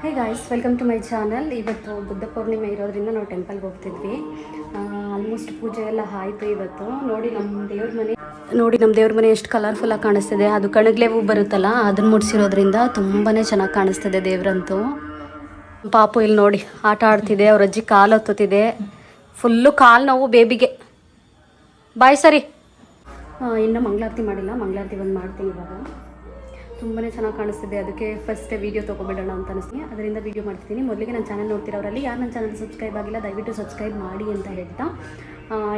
Hey guys, welcome to my channel. ಇವತ್ತು ಬುದ್ಧ ಪೂರ್ಣಿಮೆ ಇರೋದ್ರಿಂದ ನಾವು ಟೆಂಪಲ್ಗೆ ಹೋಗ್ತಿದ್ವಿ. ಆಲ್ಮೋಸ್ಟ್ ಪೂಜೆ ಎಲ್ಲ ಆಯಿತು ಇವತ್ತು. ನೋಡಿ ನಮ್ಮ ದೇವ್ರ ಮನೆ ಎಷ್ಟು ಕಲರ್ಫುಲ್ಲಾಗಿ ಕಾಣಿಸ್ತಿದೆ. ಅದು ಕಣಗ್ಲೆ ಹೂ ಬರುತ್ತಲ್ಲ, ಅದನ್ನು ಮುಡಿಸಿರೋದ್ರಿಂದ ತುಂಬಾ ಚೆನ್ನಾಗಿ ಕಾಣಿಸ್ತಿದೆ ದೇವ್ರಂತೂ. ಪಾಪು ಇಲ್ಲಿ ನೋಡಿ ಆಟ ಆಡ್ತಿದೆ, ಅವ್ರ ಅಜ್ಜಿ ಕಾಲು ಹತ್ತುತ್ತಿದೆ. ಫುಲ್ಲು ಕಾಲು ನೋವು ಬೇಬಿಗೆ. ಬಾಯ್ ಸರಿ. ಇನ್ನೂ ಮಂಗಳಾರತಿ ಮಾಡಿಲ್ಲ, ಮಂಗಳಾರತಿ ಬಂದು ಮಾಡ್ತೀನಿ ಇವಾಗ. ತುಂಬಾ ಚೆನ್ನಾಗಿ ಕಾಣಿಸ್ತಿದೆ, ಅದಕ್ಕೆ ಫಸ್ಟ್ ವೀಡಿಯೋ ತೊಗೊಬಿಡೋಣ ಅಂತ ಅನಿಸ್ತೀನಿ. ಅದರಿಂದ ವೀಡಿಯೋ ಮಾಡ್ತಿದ್ದೀನಿ. ಮೊದಲಿಗೆ ನನ್ನ ಚಾನಲ್ ನೋಡ್ತಿರೋರಲ್ಲಿ ಯಾರು ನನ್ನ ಚಾನಲ್ ಸಬ್ಸ್ಕ್ರೈಬ್ ಆಗಿಲ್ಲ ದಯವಿಟ್ಟು ಸಬ್ಸ್ಕ್ರೈಬ್ ಮಾಡಿ ಅಂತ ಹೇಳ್ತಾ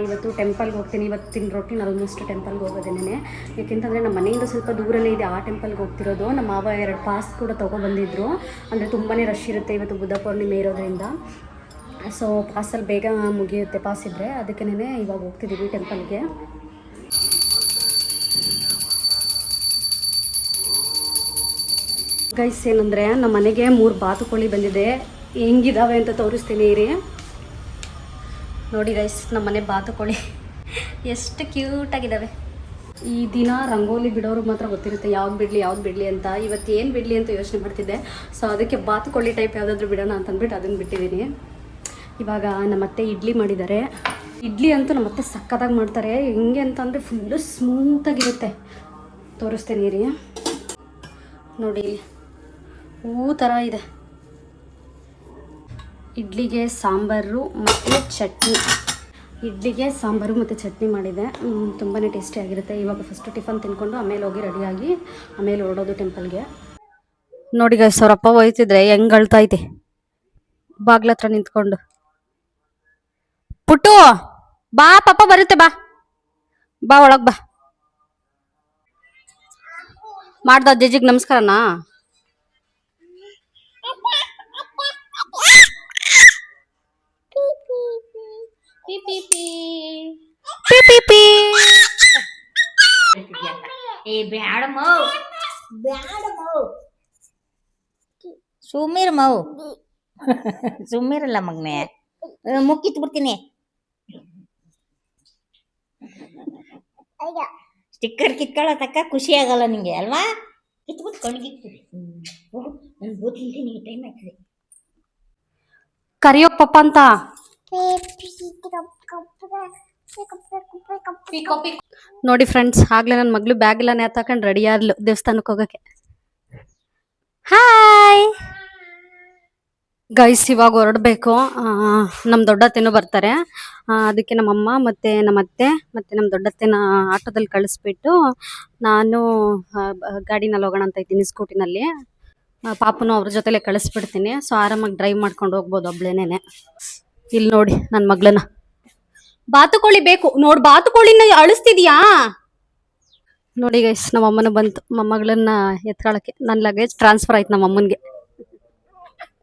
ಇವತ್ತು ಟೆಂಪಲ್ಗೆ ಹೋಗ್ತೀನಿ. ಇವತ್ತಿನ ರೊಟೀನ್ ಆಲ್ಮೋಸ್ಟ್ ಟೆಂಪಲ್ಗೆ ಹೋಗೋದೇನೆ. ಯಾಕೆಂತಂದರೆ ನಮ್ಮ ಮನೆಯಿಂದ ಸ್ವಲ್ಪ ದೂರನೇ ಇದೆ ಆ ಟೆಂಪಲ್ಗೆ ಹೋಗ್ತಿರೋದು. ನಮ್ಮ ಮಾವ 2 ಪಾಸ್ ಕೂಡ ತೊಗೊಬಂದಿದ್ರು. ಅಂದರೆ ತುಂಬಾ ರಶ್ ಇರುತ್ತೆ ಇವತ್ತು ಬುದ್ಧ ಪೂರ್ಣಿಮೆ ಇರೋದ್ರಿಂದ. ಸೊ ಪಾಸಲ್ಲಿ ಬೇಗ ಮುಗಿಯುತ್ತೆ ಪಾಸ್ ಇದ್ದರೆ, ಅದಕ್ಕೇ ಇವಾಗ ಹೋಗ್ತಿದ್ದೀವಿ ಟೆಂಪಲ್ಗೆ. ಗೈಸ್, ಏನಂದರೆ ನಮ್ಮ ಮನೆಗೆ 3 ಬಾತುಕೋಳಿ ಬಂದಿದೆ. ಹೆಂಗಿದಾವೆ ಅಂತ ತೋರಿಸ್ತೀನಿ ಇರಿ. ನೋಡಿ ಗೈಸ್, ನಮ್ಮ ಮನೆ ಬಾತುಕೋಳಿ ಎಷ್ಟು ಕ್ಯೂಟಾಗಿದ್ದಾವೆ. ಈ ದಿನ ರಂಗೋಲಿ ಬಿಡೋರು ಮಾತ್ರ ಗೊತ್ತಿರುತ್ತೆ ಯಾವ್ದು ಬಿಡಲಿ ಅಂತ. ಇವತ್ತು ಏನು ಬಿಡಲಿ ಅಂತ ಯೋಚನೆ ಮಾಡ್ತಿದ್ದೆ. ಸೊ ಅದಕ್ಕೆ ಬಾತುಕೋಳಿ ಟೈಪ್ ಯಾವುದಾದ್ರೂ ಬಿಡೋಣ ಅಂತಂದ್ಬಿಟ್ಟು ಅದನ್ನು ಬಿಟ್ಟಿದ್ದೀನಿ. ಇವಾಗ ನಮ್ಮತ್ತೆ ಇಡ್ಲಿ ಮಾಡಿದ್ದಾರೆ. ಇಡ್ಲಿ ಅಂತೂ ನಮ್ಮತ್ತೆ ಸಕ್ಕತ್ತಾಗಿ ಮಾಡ್ತಾರೆ. ಹೆಂಗೆ ಅಂತಂದರೆ ಫುಲ್ಲು ಸ್ಮೂತಾಗಿರುತ್ತೆ. ತೋರಿಸ್ತೀನಿ ಇರಿ. ನೋಡಿ ಹೂ ಥರ ಇದೆ. ಇಡ್ಲಿಗೆ ಸಾಂಬಾರು ಮತ್ತು ಚಟ್ನಿ. ಇಡ್ಲಿಗೆ ಸಾಂಬಾರು ಮತ್ತು ಚಟ್ನಿ ಮಾಡಿದೆ. ತುಂಬಾ ಟೇಸ್ಟಿಯಾಗಿರುತ್ತೆ. ಇವಾಗ ಫಸ್ಟು ಟಿಫನ್ ತಿನ್ಕೊಂಡು ಆಮೇಲೆ ಹೋಗಿ ರೆಡಿಯಾಗಿ ಆಮೇಲೆ ಹೊರಡೋದು ಟೆಂಪಲ್ಗೆ. ನೋಡಿ ಗೈಸ್, ಅವರಪ್ಪ ಹೋಯ್ತಿದ್ರೆ ಹೆಂಗೆ ಅಳ್ತೈತೆ ಬಾಗ್ಲ ಹತ್ರ ನಿಂತ್ಕೊಂಡು. ಪುಟ್ಟು ಬಾ, ಪಾಪ ಬರುತ್ತೆ, ಬಾ ಬಾ ಒಳಗೆ ಬಾ. ಮಾಡ್ದ ಜಜ್ಜಿಗೆ ನಮಸ್ಕಾರನಾ? ಸುಮ್ಮೀರ್ ಮಾವು ಸುಮ್ಮೀರಲ್ಲ ಮಗ್ನೆ, ಮುಕ್ಕಿತ್ ಬಿಡ್ತೀನಿ. ಸ್ಟಿಕ್ಕರ್ ಕಿತ್ಕೊಳ್ಳೋತಕ್ಕ ಖುಷಿ ಆಗಲ್ಲ ನಿಂಗೆ ಅಲ್ವಾ? ಕಿತ್ಬಿಟ್ಟು ಕಣ್ಗಿಕ್ತೀನಿ. ನನ್ ಓದಿಲ್ತೀನಿ, ಟೈಮ್ ಆಗ್ತದೆ. ಕರಿಯೋ ಪಪ್ಪ ಅಂತ. ನೋಡಿ ಫ್ರೆಂಡ್ಸ್, ಆಗ್ಲೇ ನನ್ನ ಮಗಳು ಬ್ಯಾಗ್ ಎಲ್ಲ ನೇತಾಕೊಂಡು ರೆಡಿ ಆದ್ಲು ದೇವಸ್ಥಾನಕ್ಕೆ ಹೋಗಕ್ಕೆ. ಹಾಯ್ ಗೈಸ್, ಇವಾಗ ಹೊರಡಬೇಕು. ನಮ್ಮ ದೊಡ್ಡತ್ತೆನೂ ಬರ್ತಾರೆ. ಅದಕ್ಕೆ ನಮ್ಮಮ್ಮ ಮತ್ತು ನಮ್ಮತ್ತೆ ಮತ್ತು ನಮ್ಮ ದೊಡ್ಡತ್ತೆನ ಆಟೋದಲ್ಲಿ ಕಳಿಸ್ಬಿಟ್ಟು ನಾನು ಗಾಡಿನಲ್ಲಿ ಹೋಗೋಣ ಅಂತ ಇದ್ದೀನಿ, ಸ್ಕೂಟಿನಲ್ಲಿ. ಪಾಪನು ಅವ್ರ ಜೊತೆಲೆ ಕಳಿಸ್ಬಿಡ್ತೀನಿ. ಸೊ ಆರಾಮಾಗಿ ಡ್ರೈವ್ ಮಾಡ್ಕೊಂಡು ಹೋಗ್ಬೋದು ಒಬ್ಳೇನೆ. ಇಲ್ಲಿ ನೋಡಿ ನನ್ನ ಮಗಳನ್ನ. ಬಾತುಕೋಳಿ ಬೇಕು ನೋಡಿ, ಬಾತುಕೋಳಿನ ಅಳಿಸ್ತಿದ್ಯಾ ನೋಡಿ ಗೈಸ್. ನಮ್ಮಮ್ಮನ ಬಂತು ಮೊಮ್ಮಗಳನ್ನ ಎತ್ಕೊಳಕ್ಕೆ. ನನ್ನ ಲಗೇಜ್ ಟ್ರಾನ್ಸ್ಫರ್ ಆಯ್ತು ನಮ್ಮಮ್ಮನಿಗೆ.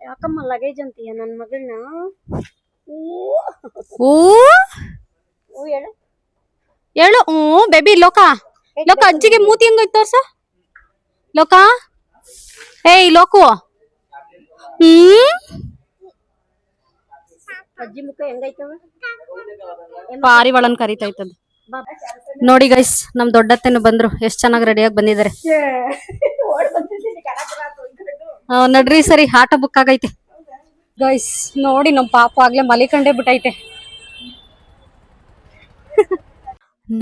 ಯಾಕಮ್ಮ ಲಗೇಜ್ ಅಂತೀಯ ನನ್ನ ಮಗಳನ್ನ? ಹೇಳು. ಬೇಬಿ ಲೋಕ ಅಜ್ಜಿಗೆ ಮೂತಿ ಹೆಂಗೋಯ್ತು ತೋರ್ಸ. ಲೋಕ, ಏಯ್ ಲೋಕು, ಅಜ್ಜಿ ಮುಖ ಹೆಂಗೈತವ? ಪಾರಿವಾಳನ್ ಕರಿತೈತದ. ನೋಡಿ ಗೈಸ್, ನಮ್ ದೊಡ್ಡತ್ತೆನು ಬಂದ್ರು. ಎಷ್ಟ್ ಚೆನ್ನಾಗಿ ರೆಡಿಯಾಗಿ ಬಂದಿದ್ದಾರೆ. ನಡ್ರಿ ಸರಿ, ಆಟ ಬುಕ್ ಆಗೈತೆ. ಗೈಸ್ ನೋಡಿ, ನಮ್ ಪಾಪ ಆಗ್ಲೇ ಮಲಿಕಂಡೇ ಬಿಟ್ಟೈತೆ.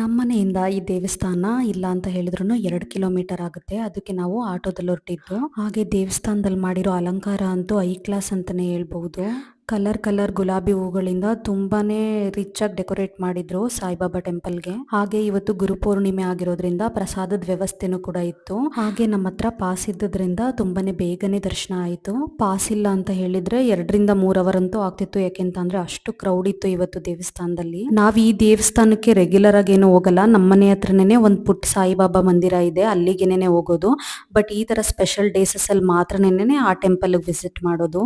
ನಮ್ಮನೆಯಿಂದ ಈ ದೇವಸ್ಥಾನ ಇಲ್ಲ ಅಂತ ಹೇಳಿದ್ರು 2 ಕಿಲೋಮೀಟರ್ ಆಗುತ್ತೆ. ಅದಕ್ಕೆ ನಾವು ಆಟೋದಲ್ಲಿ ಹೊರಟಿದ್ದು. ಹಾಗೆ ದೇವಸ್ಥಾನದಲ್ಲಿ ಮಾಡಿರೋ ಅಲಂಕಾರ ಅಂತೂ ಐ ಕ್ಲಾಸ್ ಅಂತಾನೆ ಹೇಳ್ಬಹುದು. ಕಲರ್ ಗುಲಾಬಿ ಹೂಗಳಿಂದ ತುಂಬಾನೇ ರಿಚ್ ಆಗಿ ಡೆಕೋರೇಟ್ ಮಾಡಿದ್ರು ಸಾಯಿಬಾಬಾ ಟೆಂಪಲ್ಗೆ. ಹಾಗೆ ಇವತ್ತು ಗುರುಪೂರ್ಣಿಮೆ ಆಗಿರೋದ್ರಿಂದ ಪ್ರಸಾದದ ವ್ಯವಸ್ಥೆನೂ ಕೂಡ ಇತ್ತು. ಹಾಗೆ ನಮ್ಮ ಹತ್ರ ಪಾಸ್ ಇದ್ದದ್ರಿಂದ ತುಂಬಾನೇ ಬೇಗನೆ ದರ್ಶನ ಆಯ್ತು. ಪಾಸ್ ಇಲ್ಲ ಅಂತ ಹೇಳಿದ್ರೆ 2 ರಿಂದ 3 ಅವರ್ ಅಂತೂ ಆಗ್ತಿತ್ತು. ಯಾಕೆಂತಂದ್ರೆ ಅಷ್ಟು ಕ್ರೌಡ್ ಇತ್ತು ಇವತ್ತು ದೇವಸ್ಥಾನದಲ್ಲಿ. ನಾವ್ ಈ ದೇವಸ್ಥಾನಕ್ಕೆ ರೆಗ್ಯುಲರ್ ಆಗಿ ಏನು ಹೋಗಲ್ಲ. ನಮ್ಮನೆ ಹತ್ರನೇ ಒಂದ್ ಪುಟ್ಟ ಸಾಯಿಬಾಬಾ ಮಂದಿರ ಇದೆ, ಅಲ್ಲಿಗೆನೆ ಹೋಗೋದು. ಬಟ್ ಈ ತರ ಸ್ಪೆಷಲ್ ಡೇಸಸ್ ಅಲ್ಲಿ ಮಾತ್ರನೇ ಆ ಟೆಂಪಲ್ ವಿಸಿಟ್ ಮಾಡೋದು.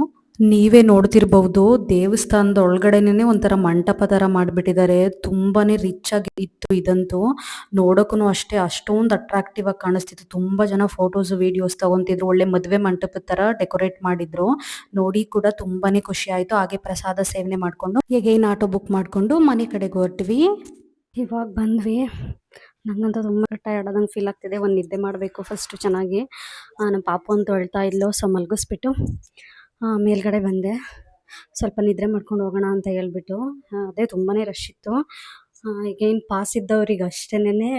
ನೀವೇ ನೋಡ್ತಿರ್ಬಹುದು, ದೇವಸ್ಥಾನದ ಒಳಗಡೆನೆ ಒಂಥರ ಮಂಟಪ ತರ ಮಾಡ್ಬಿಟ್ಟಿದ್ದಾರೆ. ತುಂಬಾನೇ ರಿಚ್ ಆಗಿ ಇತ್ತು ಇದಂತೂ. ನೋಡೋಕು ಅಷ್ಟೇ ಅಷ್ಟೊಂದು ಅಟ್ರಾಕ್ಟಿವ್ ಆಗಿ ಕಾಣಿಸ್ತಿತ್ತು. ತುಂಬಾ ಜನ ಫೋಟೋಸ್ ವಿಡಿಯೋಸ್ ತಗೊಂತಿದ್ರು. ಒಳ್ಳೆ ಮದ್ವೆ ಮಂಟಪದ ತರ ಡೆಕೋರೇಟ್ ಮಾಡಿದ್ರು. ನೋಡಿ ಕೂಡ ತುಂಬಾನೇ ಖುಷಿ ಆಯ್ತು. ಹಾಗೆ ಪ್ರಸಾದ ಸೇವನೆ ಮಾಡ್ಕೊಂಡು ಹೇಗೇನು ಆಟೋ ಬುಕ್ ಮಾಡ್ಕೊಂಡು ಮನೆ ಕಡೆಗೆ ಹೊರಟ್ವಿ. ಇವಾಗ ಬಂದ್ವಿ. ನಂಗಂತೂ ತುಂಬ ಟಯರ್ಡ್ ಆದಂಗೆ ಫೀಲ್ ಆಗ್ತಿದೆ. ಒಂದು ನಿದ್ದೆ ಮಾಡಬೇಕು ಫಸ್ಟ್ ಚೆನ್ನಾಗಿ. ನಮ್ಮ ಪಾಪು ಅಂತೂ ಹೇಳ್ತಾ ಇದ್ಲು, ಸೊ ಮಲಗಿಸ್ಬಿಟ್ಟು ಮೇಲ್ಗಡೆ ಬಂದೆ. ಸ್ವಲ್ಪ ನಿದ್ರೆ ಮಾಡ್ಕೊಂಡು ಹೋಗೋಣ ಅಂತ ಹೇಳ್ಬಿಟ್ಟು. ಅದೇ ತುಂಬಾ ರಶ್ ಇತ್ತು. ಈಗೇನು ಪಾಸ್ ಇದ್ದವ್ರಿಗೆ ಅಷ್ಟೇನೆ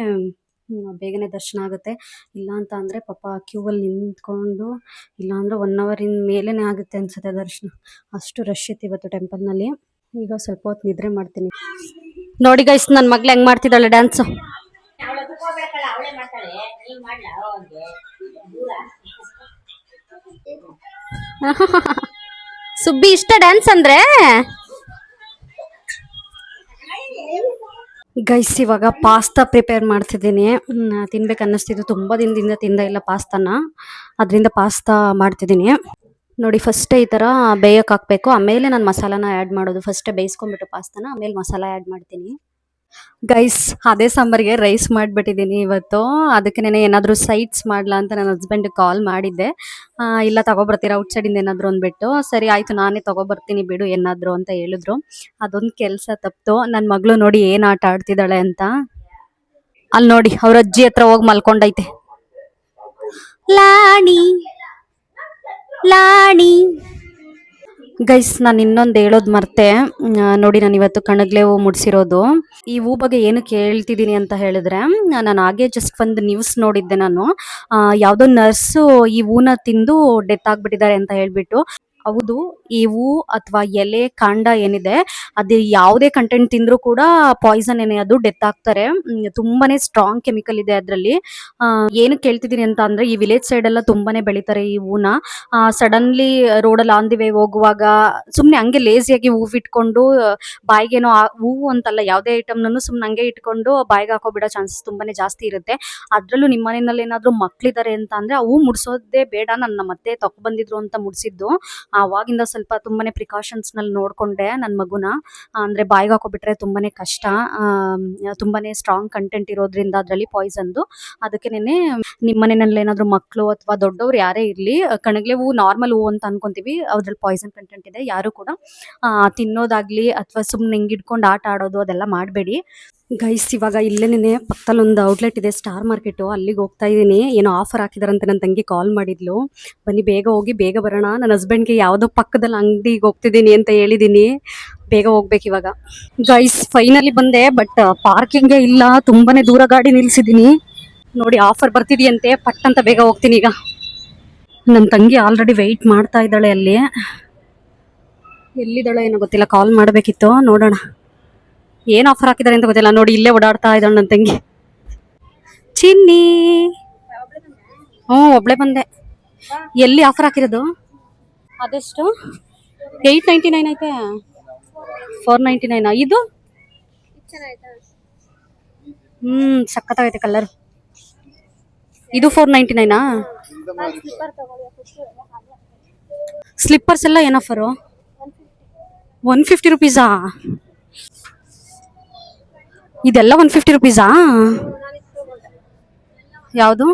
ಬೇಗನೆ ದರ್ಶನ ಆಗುತ್ತೆ. ಇಲ್ಲ ಅಂತ ಅಂದರೆ ಪಾಪ ಕ್ಯೂವಲ್ಲಿ ನಿಂತ್ಕೊಂಡು ಇಲ್ಲಾಂದರೆ 1 ಅವರಿನ ಮೇಲೇ ಆಗುತ್ತೆ ಅನಿಸುತ್ತೆ ದರ್ಶನ. ಅಷ್ಟು ರಶ್ ಇತ್ತು ಇವತ್ತು ಟೆಂಪಲ್ನಲ್ಲಿ. ಈಗ ಸ್ವಲ್ಪ ಹೊತ್ತು ನಿದ್ರೆ ಮಾಡ್ತೀನಿ. ನೋಡಿ ಗೈಸ್, ನನ್ನ ಮಗಳು ಹೆಂಗೆ ಮಾಡ್ತಿದ್ದಾಳೆ ಡ್ಯಾನ್ಸು. ಅವಳು ತಗೋಬೇಕಲ್ಲ, ಅವಳೇ ಮಾಡ್ತಾಳೆ. ನೀನ್ ಮಾಡ್ಲಾ ಅವ್ನಿಗೆ ದೂರ? ಸುಬ್ಬಿ ಇಷ್ಟ ಡ್ಯಾನ್ಸ್ ಅಂದ್ರೆ. ಗೈಸ್, ಇವಾಗ ಪಾಸ್ತಾ ಪ್ರಿಪೇರ್ ಮಾಡ್ತಿದ್ದೀನಿ. ತಿನ್ಬೇಕು ಅನ್ನಿಸ್ತಿದ್ದು, ತುಂಬ ದಿನದಿಂದ ತಿಂದ ಇಲ್ಲ ಪಾಸ್ತಾನ. ಅದರಿಂದ ಪಾಸ್ತಾ ಮಾಡ್ತಿದ್ದೀನಿ. ನೋಡಿ, ಫಸ್ಟೇ ಈ ಥರ ಬೇಯಕ್ಕೆ ಹಾಕಬೇಕು. ಆಮೇಲೆ ನಾನು ಮಸಾಲಾನ ಆ್ಯಡ್ ಮಾಡೋದು. ಫಸ್ಟೇ ಬೇಯಿಸ್ಕೊಂಡ್ಬಿಟ್ಟು ಪಾಸ್ತಾನ ಆಮೇಲೆ ಮಸಾಲ ಆ್ಯಡ್ ಮಾಡ್ತೀನಿ. ಗೈಸ್, ಅದೇ ಸಾಂಬಾರಿಗೆ ರೈಸ್ ಮಾಡಿಬಿಟ್ಟಿದ್ದೀನಿ ಇವತ್ತು. ಅದಕ್ಕೆ ಏನಾದರೂ ಸೈಡ್ಸ್ ಮಾಡಲಾ ಅಂತ ನನ್ನ ಹಸ್ಬೆಂಡ್ಗೆ ಕಾಲ್ ಮಾಡಿದ್ದೆ. ಇಲ್ಲ ತಗೊಬರ್ತೀರಾ ಔಟ್ಸೈಡಿಂದ ಏನಾದರೂ ಅಂದ್ಬಿಟ್ಟು. ಸರಿ ಆಯಿತು, ನಾನೇ ತಗೊಬರ್ತೀನಿ ಬಿಡು ಏನಾದರೂ ಅಂತ ಹೇಳಿದ್ರು. ಅದೊಂದು ಕೆಲಸ ತಪ್ಪಿತು. ನನ್ನ ಮಗಳು ನೋಡಿ ಏನು ಆಟ ಆಡ್ತಿದ್ದಾಳೆ ಅಂತ. ಅಲ್ಲಿ ನೋಡಿ, ಅವ್ರ ಅಜ್ಜಿ ಹತ್ರ ಹೋಗಿ ಮಲ್ಕೊಂಡೈತೆ. ಲಾಣಿ ಲಾಣಿ. ಗೈಸ್, ನಾನು ಇನ್ನೊಂದು ಹೇಳೋದು ಮರ್ತೆ. ನೋಡಿ, ನಾನು ಇವತ್ತು ಕಣಗ್ಲೆ ಹೂ ಮುಡ್ಸಿರೋದು. ಈ ಹೂ ಬಗ್ಗೆ ಏನು ಕೇಳ್ತಿದ್ದೀನಿ ಅಂತ ಹೇಳಿದ್ರೆ, ನಾನು ಹಾಗೆ ಜಸ್ಟ್ ಒಂದು ನ್ಯೂಸ್ ನೋಡಿದ್ದೆ ನಾನು. ಯಾವುದೋ ನರ್ಸು ಈ ಹೂನ ತಿಂದು ಡೆತ್ ಆಗಿಬಿಟ್ಟಿದ್ದಾರೆ ಅಂತ ಹೇಳ್ಬಿಟ್ಟು. ಹೌದು, ಈ ಹೂ ಅಥವಾ ಎಲೆ ಕಾಂಡ ಏನಿದೆ, ಅದು ಯಾವುದೇ ಕಂಟೆಂಟ್ ತಿಂದರೂ ಕೂಡ ಪಾಯ್ಸನ್ ಏನೇ, ಅದು ಡೆತ್ ಆಗ್ತಾರೆ. ತುಂಬಾನೇ ಸ್ಟ್ರಾಂಗ್ ಕೆಮಿಕಲ್ ಇದೆ ಅದರಲ್ಲಿ. ಏನು ಕೇಳ್ತಿದ್ದೀನಿ ಅಂತ ಅಂದರೆ, ಈ ವಿಲೇಜ್ ಸೈಡ್ ಎಲ್ಲ ತುಂಬಾನೇ ಬೆಳೀತಾರೆ ಈ ಹೂನ. ಸಡನ್ಲಿ ರೋಡಲ್ಲಿ ಆನ್ ದಿ ವೇ ಹೋಗುವಾಗ ಸುಮ್ಮನೆ ಹಂಗೆ ಲೇಸಿಯಾಗಿ ಹೂವು ಇಟ್ಕೊಂಡು ಬಾಯಿಗೇನೋ ಹೂವು ಅಂತಲ್ಲ, ಯಾವುದೇ ಐಟಮ್ನೂ ಸುಮ್ಮನೆ ಹಂಗೆ ಇಟ್ಕೊಂಡು ಬಾಯಿಗೆ ಹಾಕೋಬಿಡೋ ಚಾನ್ಸಸ್ ತುಂಬಾನೇ ಜಾಸ್ತಿ ಇರುತ್ತೆ. ಅದರಲ್ಲೂ ನಿಮ್ಮ ಮನೆಯಲ್ಲಿ ಏನಾದರೂ ಮಕ್ಕಳಿದ್ದಾರೆ ಅಂತ ಅಂದರೆ ಆ ಹೂ ಮುಡ್ಸೋದೇ ಬೇಡ. ನನ್ನ ಮತ್ತೆ ತಗೊಬಂದಿದ್ರು ಅಂತ ಮುಡ್ಸಿದ್ದು. ಆವಾಗಿಂದ ಸ್ವಲ್ಪ ತುಂಬಾನೇ ಪ್ರಿಕಾಷನ್ಸ್ನಲ್ಲಿ ನೋಡಿಕೊಂಡೆ ನನ್ನ ಮಗುನ. ಅಂದರೆ ಬಾಯಿಗೆ ಹಾಕೋಬಿಟ್ರೆ ತುಂಬಾನೇ ಕಷ್ಟ. ತುಂಬಾನೇ ಸ್ಟ್ರಾಂಗ್ ಕಂಟೆಂಟ್ ಇರೋದ್ರಿಂದ ಅದರಲ್ಲಿ ಪಾಯ್ಸನ್ದು. ಅದಕ್ಕೆ ನಿಮ್ಮ ಮನೆಯಲ್ಲಿ ಏನಾದರೂ ಮಕ್ಕಳು ಅಥವಾ ದೊಡ್ಡವ್ರು ಯಾರೇ ಇರಲಿ, ಕಣಗ್ಲೆ ಹೂವು ನಾರ್ಮಲ್ ಹೂವು ಅಂತ ಅನ್ಕೊಂತೀವಿ, ಅದ್ರಲ್ಲಿ ಪಾಯ್ಸನ್ ಕಂಟೆಂಟ್ ಇದೆ. ಯಾರು ಕೂಡ ತಿನ್ನೋದಾಗ್ಲಿ ಅಥವಾ ಸುಮ್ಮನೆ ಹಿಂಗೆ ಇಟ್ಕೊಂಡು ಆಟ ಆಡೋದು ಅದೆಲ್ಲ ಮಾಡಬೇಡಿ. ಗೈಸ್, ಇವಾಗ ಇಲ್ಲೇನೇ ಪಕ್ಕದಲ್ಲಿ ಒಂದು ಔಟ್ಲೆಟ್ ಇದೆ, ಸ್ಟಾರ್ ಮಾರ್ಕೆಟು. ಅಲ್ಲಿಗೆ ಹೋಗ್ತಾ ಇದ್ದೀನಿ. ಏನೋ ಆಫರ್ ಹಾಕಿದಾರಂತೆ. ನನ್ನ ತಂಗಿ ಕಾಲ್ ಮಾಡಿದ್ಲು, ಬನ್ನಿ ಬೇಗ ಹೋಗಿ ಬೇಗ ಬರೋಣ. ನನ್ನ ಹಸ್ಬೆಂಡ್ಗೆ ಯಾವುದೋ ಪಕ್ಕದಲ್ಲಿ ಅಂಗಡಿಗೆ ಹೋಗ್ತಿದ್ದೀನಿ ಅಂತ ಹೇಳಿದ್ದೀನಿ. ಬೇಗ ಹೋಗ್ಬೇಕು ಇವಾಗ. ಗೈಸ್, ಫೈನಲಿ ಬಂದೆ. ಬಟ್ ಪಾರ್ಕಿಂಗೇ ಇಲ್ಲ, ತುಂಬಾನೇ ದೂರ ಗಾಡಿ ನಿಲ್ಸಿದ್ದೀನಿ. ನೋಡಿ, ಆಫರ್ ಬರ್ತಿದೆಯಂತೆ. ಪಟ್ ಅಂತ ಬೇಗ ಹೋಗ್ತೀನಿ ಈಗ. ನನ್ನ ತಂಗಿ ಆಲ್ರೆಡಿ ವೆಯ್ಟ್ ಮಾಡ್ತಾ ಇದ್ದಾಳೆ ಅಲ್ಲಿ. ಎಲ್ಲಿದ್ದಾಳೆ ಏನೋ ಗೊತ್ತಿಲ್ಲ, ಕಾಲ್ ಮಾಡಬೇಕಿತ್ತು. ನೋಡೋಣ ಏನು ಆಫರ್ ಹಾಕಿದ್ದಾರೆ ಅಂತ ಗೊತ್ತಿಲ್ಲ. ನೋಡಿ, ಇಲ್ಲೇ ಓಡಾಡ್ತಾ ಇದ್ದಾಳೆ ನನ್ನ ತಂಗಿ. ಚಿನ್ನಿ. ಒಬ್ಳೆ ಬಂದೆ. ಎಲ್ಲಿ ಆಫರ್ ಹಾಕಿರೋದು? ಅದೆಷ್ಟು? 899 ಐತೆ. 499. ಇದು ಸಖತ್ತಾಗೈತೆ ಕಲರ್. ಇದು 499. ಸ್ಲಿಪ್ಪರ್ಸ್ ಎಲ್ಲ ಏನು ಆಫರು? 150 ರುಪೀಸಾ? ಇದೆಲ್ಲ 150 ರುಪೀಸಾ? ಯಾವುದು?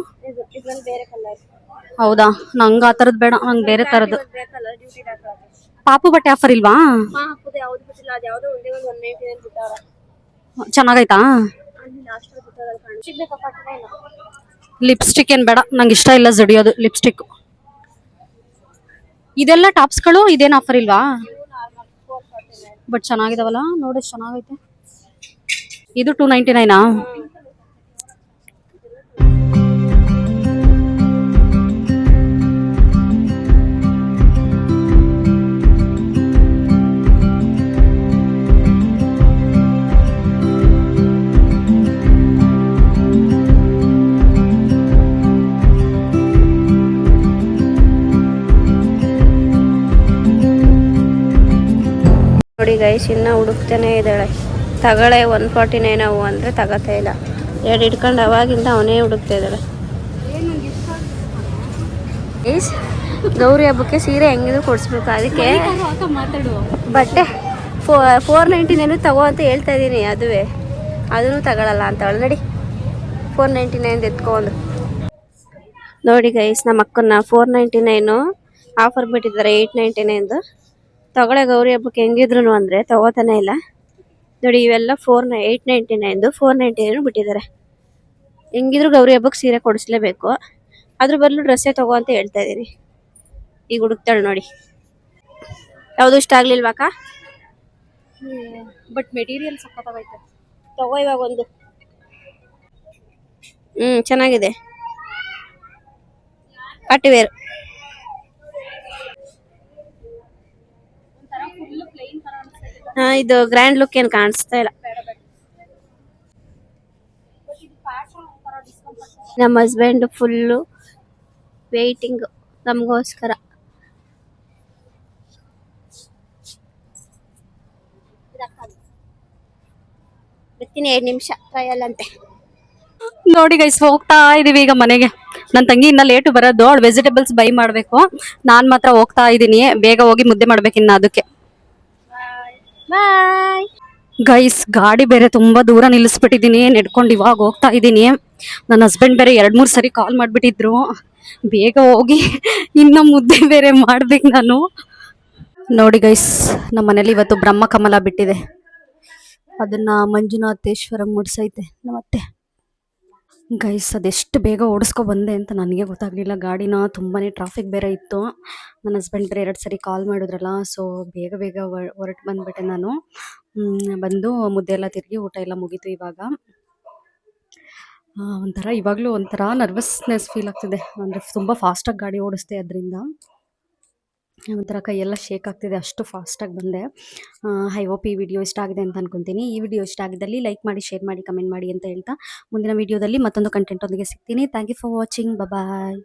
ಹೌದಾ, ನಂಗೆ ಆ ಥರದ್ದು ಬೇಡ, ನಂಗೆ ಬೇರೆ ಥರದ್ದು. ಪಾಪು ಬಟ್ಟೆ ಆಫರ್ ಇಲ್ವಾ? ಚೆನ್ನಾಗೈತಾ? ಲಿಪ್ಸ್ಟಿಕ್ ಏನು ಬೇಡ, ನಂಗೆ ಇಷ್ಟ ಇಲ್ಲ ಜಡಿಯೋದು ಲಿಪ್ಸ್ಟಿಕ್. ಇದೆಲ್ಲ ಟಾಪ್ಸ್ಗಳು ಇದೇನು ಆಫರ್ ಇಲ್ವಾ? ಬಟ್ ಚೆನ್ನಾಗಿದಾವಲ್ಲ, ನೋಡಿ ಚೆನ್ನಾಗೈತೆ. ಇದು 299. ನೋಡಿ ಗೈಸ್, ಇನ್ನ ಹುಡುಕ್ತಾನೆ ಇದ್ದಾಳೆ. ತಗೊಳ್ಳೆ 149 ಅವು ಅಂದರೆ ತಗೋತಾ ಇಲ್ಲ. ಎರಡು ಹಿಡ್ಕೊಂಡು ಅವಾಗಿಂದ ಅವನೇ ಹುಡುಕ್ತಾ ಇದ್ದಾಳೆ. ಗೈಸ್, ಗೌರಿ ಹಬ್ಬಕ್ಕೆ ಸೀರೆ ಹೆಂಗಿದ್ರು ಕೊಡಿಸ್ಬೇಕು. ಅದಕ್ಕೆ ಬಟ್ಟೆ 499 ತಗೋ ಅಂತ ಹೇಳ್ತಾ ಇದ್ದೀನಿ. ಅದನ್ನು ತಗೊಳ್ಳಲ್ಲ ಅಂತ ಅವಳು. ನಡಿ 499 ಎತ್ಕೊಂಡು. ನೋಡಿ ಗೈಸ್, ನಮ್ಮ ಅಕ್ಕನ 499 ಆಫರ್ ಬಿಟ್ಟಿದ್ದಾರೆ 899. ತಗೊಳ್ಳೆ ಗೌರಿ ಹಬ್ಬಕ್ಕೆ ಹೆಂಗಿದ್ರು ಅಂದರೆ ತಗೋತಾನೆ ಇಲ್ಲ. ನೋಡಿ, ಇವೆಲ್ಲ 899 499 ಬಿಟ್ಟಿದ್ದಾರೆ. ಹೆಂಗಿದ್ರು ಗೌರಿ ಹಬ್ಬಕ್ಕೆ ಸೀರೆ ಕೊಡಿಸ್ಲೇಬೇಕು. ಅದ್ರ ಬದಲು ಡ್ರೆಸ್ಸೇ ತಗೋ ಅಂತ ಹೇಳ್ತಾ ಇದ್ದೀನಿ. ಈಗ ಹುಡುಕ್ತಾಳೆ ನೋಡಿ. ಯಾವುದು ಇಷ್ಟ ಆಗ್ಲಿಲ್ವಾ ಅಕ್ಕ? ಬಟ್ ಮೆಟೀರಿಯಲ್ ಸಕ್ಕತ್ತಾಗೈತೆ. ತಗೋ ಇವಾಗ ಒಂದು. ಚೆನ್ನಾಗಿದೆ, ಪಾರ್ಟಿ ವೇರ್. ಇದು ಗ್ರ್ಯಾಂಡ್ ಲುಕ್ ಏನ್ ಕಾಣಿಸ್ತಾ ಇಲ್ಲ. ನಮ್ಮ ಹಸ್ಬೆಂಡ್ ಫುಲ್ಲು ವೇಟಿಂಗ್ ನಮಗೋಸ್ಕರ. ಬರ್ತೀನಿ 2 ನಿಮಿಷ ಟ್ರಯಲ್ ಅಂತೆ. ನೋಡಿ ಗೈಸ್, ಹೋಗ್ತಾ ಇದೀವಿ ಈಗ ಮನೆಗೆ. ನನ್ನ ತಂಗಿ ಇನ್ನ ಲೇಟು ಬರೋದು, ಅವಳು ವೆಜಿಟೇಬಲ್ಸ್ ಬೈ ಮಾಡಬೇಕು. ನಾನು ಮಾತ್ರ ಹೋಗ್ತಾ ಇದ್ದೀನಿ, ಬೇಗ ಹೋಗಿ ಮುದ್ದೆ ಮಾಡ್ಬೇಕಿನ್ನ ಅದಕ್ಕೆ. ಬಾಯ್. ಗೈಸ್, ಗಾಡಿ ಬೇರೆ ತುಂಬಾ ದೂರ ನಿಲ್ಲಿಸ್ಬಿಟ್ಟಿದ್ದೀನಿ, ನೆಡ್ಕೊಂಡು ಇವಾಗ ಹೋಗ್ತಾ ಇದ್ದೀನಿ. ನನ್ನ ಹಸ್ಬೆಂಡ್ ಬೇರೆ 2-3 ಸರಿ ಕಾಲ್ ಮಾಡಿಬಿಟ್ಟಿದ್ರು, ಬೇಗ ಹೋಗಿ ಇನ್ನ ಮುದ್ದೆ ಬೇರೆ ಮಾಡ್ಬೇಕು ನಾನು. ನೋಡಿ ಗೈಸ್, ನಮ್ಮ ಮನೇಲಿ ಇವತ್ತು ಬ್ರಹ್ಮ ಕಮಲ ಬಿಟ್ಟಿದೆ, ಅದನ್ನ ಮಂಜುನಾಥೇಶ್ವರ ಮುಡ್ಸೈತೆ ನಮ್ಮತ್ತೆ. ಗೈಸ್, ಅದೆಷ್ಟು ಬೇಗ ಓಡಿಸ್ಕೊ ಬಂದೆ ಅಂತ ನನಗೆ ಗೊತ್ತಾಗಲಿಲ್ಲ. ಗಾಡಿನ ತುಂಬಾ ಟ್ರಾಫಿಕ್ ಬೇರೆ ಇತ್ತು. ನನ್ನ ಹಸ್ಬೆಂಡ್ ಬೇರೆ 2 ಸರಿ ಕಾಲ್ ಮಾಡಿದ್ರಲ್ಲ, ಸೊ ಬೇಗ ಬೇಗ ಹೊರಟು ಬಂದುಬಿಟ್ಟೆ ನಾನು. ಬಂದು ಮುದ್ದೆ ಎಲ್ಲ ತಿರುಗಿ ಊಟ ಎಲ್ಲ ಮುಗೀತು. ಇವಾಗ ಇವಾಗಲೂ ಒಂಥರ ನರ್ವಸ್ನೆಸ್ ಫೀಲ್ ಆಗ್ತಿದೆ, ಅಂದರೆ ತುಂಬ ಫಾಸ್ಟಾಗಿ ಗಾಡಿ ಓಡಿಸ್ದೆ, ಅದರಿಂದ ಒಂಥರ ಕೈಯೆಲ್ಲ ಶೇಕ್ ಆಗ್ತಿದೆ, ಅಷ್ಟು ಫಾಸ್ಟಾಗಿ ಬಂದೆ. ಐ ಹೋಪ್ ಈ ವಿಡಿಯೋ ಇಷ್ಟ ಆಗಿದೆ ಅಂತ ಅನ್ಕೊತೀನಿ. ಈ ವಿಡಿಯೋ ಇಷ್ಟ ಆಗಿದ್ದಲ್ಲಿ ಲೈಕ್ ಮಾಡಿ, ಶೇರ್ ಮಾಡಿ, ಕಮೆಂಟ್ ಮಾಡಿ ಅಂತ ಹೇಳ್ತಾ ಮುಂದಿನ ವಿಡಿಯೋದಲ್ಲಿ ಮತ್ತೊಂದು ಕಂಟೆಂಟ್ ಒಂದಿಗೆ ಸಿಗ್ತೀನಿ. Thank you for watching. Bye.